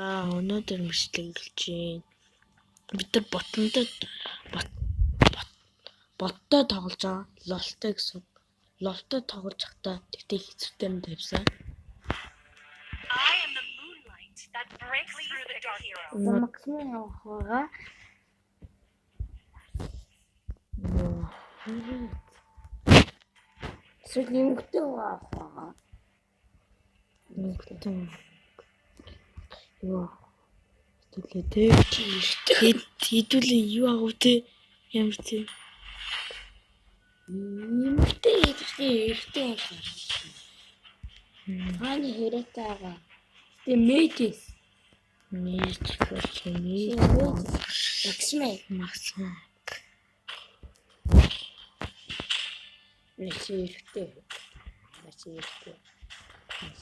Өнөөдөр мэргэжлүүлж байна. Бид нар боттой тоглож байгаа. Лолтой гэсэн. Лолтой тоглож захтаа тэгтээ хэцүүтэй юм тавьсан. Максимум явахгаа. Эсвэл нэмэгтэй байгаа. Нэмэгтэй. Йоо. Тэглээ хэдүүлээ юу агав те ямар тийм Нэмэгтэй ихтэй хааны хэрэгтэй байгаа. Тэ мэдэс. Мэдж болчихно. Максимум. Нэшигтэй. Лайл.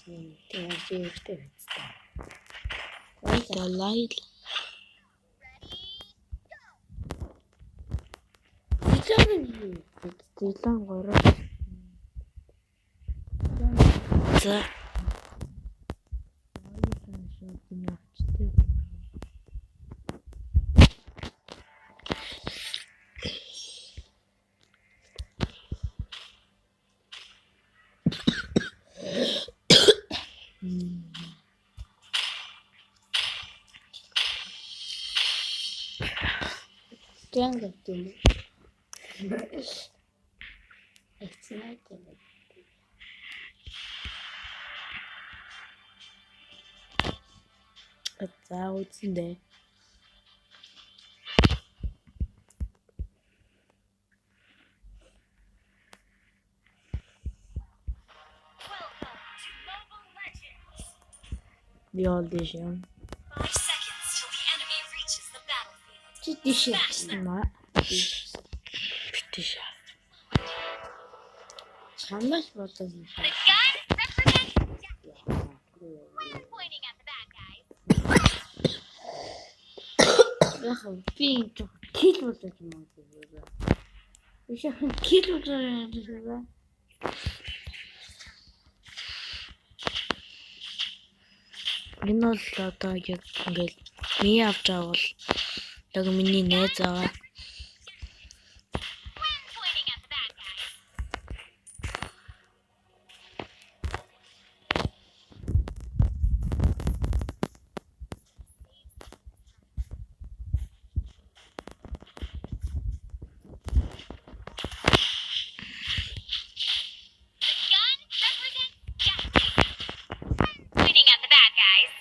Зилэн 3. За. Jangan dulu. За үзэндээ. The audition. 5 seconds till the enemy reaches the battlefield. Ciddi Битиш. Чамаас бодож юм. The gun represents when pointing at the bad guys. Яг би кил болж юм аа. Ишхэн кил болж байгаа. Энэ бол одоо яг ингээл миний авч байгаа бол яг миний найз байгаа. When pointing at the bad guys. The gun represents justice. When pointing at the bad guys.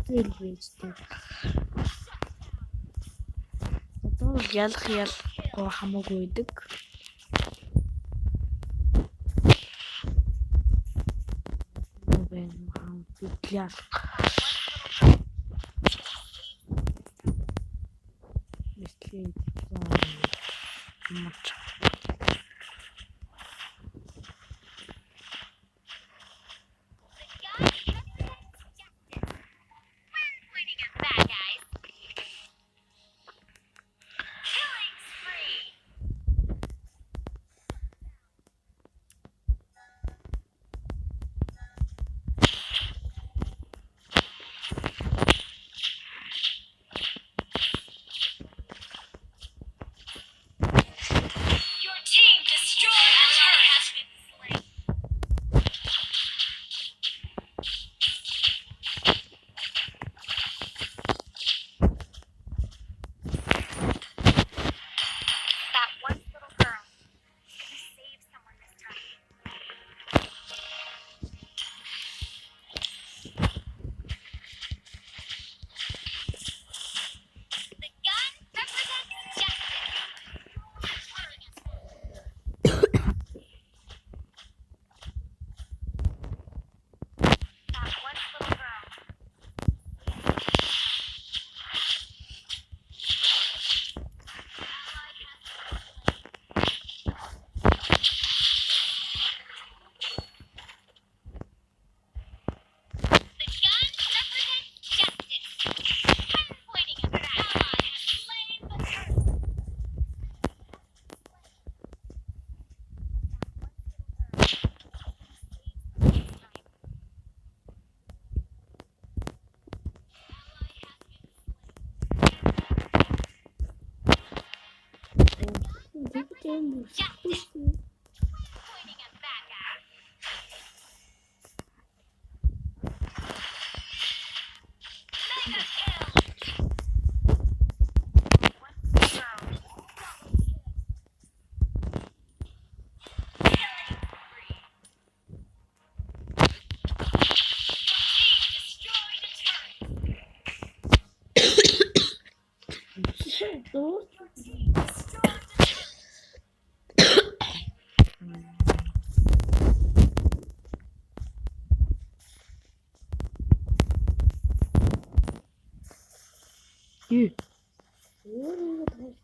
Ил бийжтэй. Одоо ялах хамаагүй байдаг. Битлиал. Битлиал. Мач. Pointing at the bad guys. Killing spree. Your team destroyed a turret. That one little girl is gonna save someone this time. The gun represents justice. That one little girl. The gun represents justice. Pointing at the ally has slain the turtle. Justice. Pointing at the bad guy. Mega kill. One girl. Killing spree. Your team destroyed a turret. Doğru. Team destroyed a turret. Юу? Өөрөө тааш.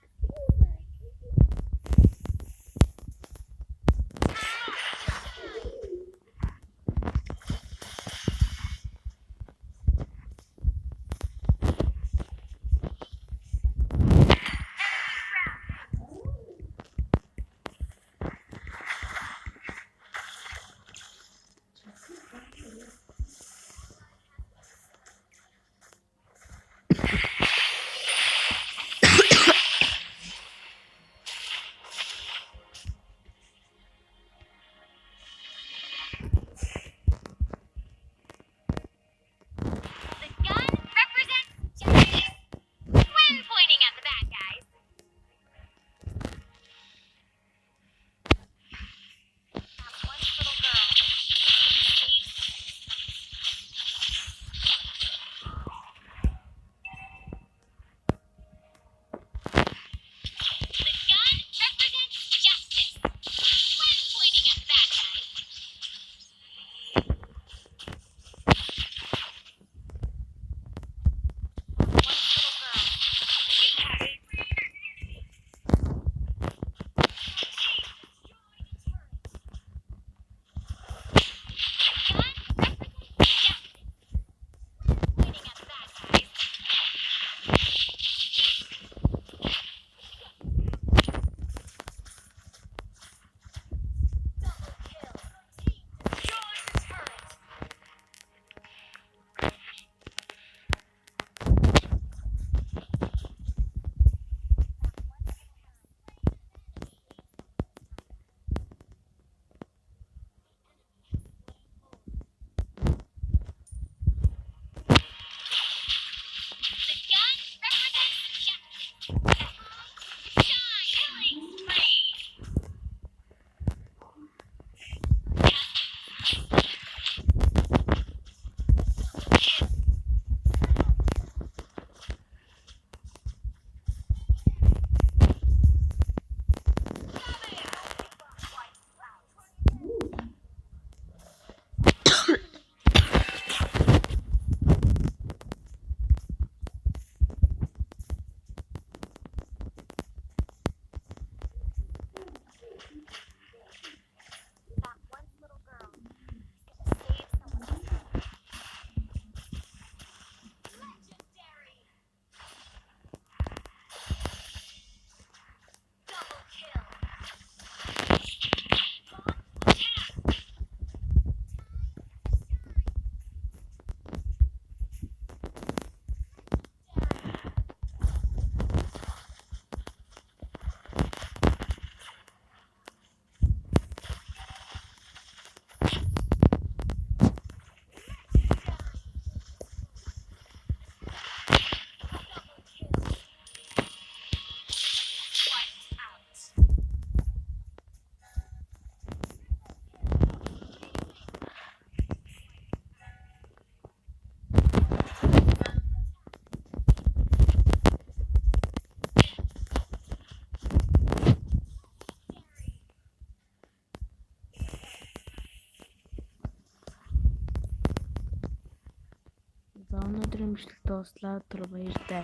өнөөдрийн бичлэг дуслаа. Түр баяртай.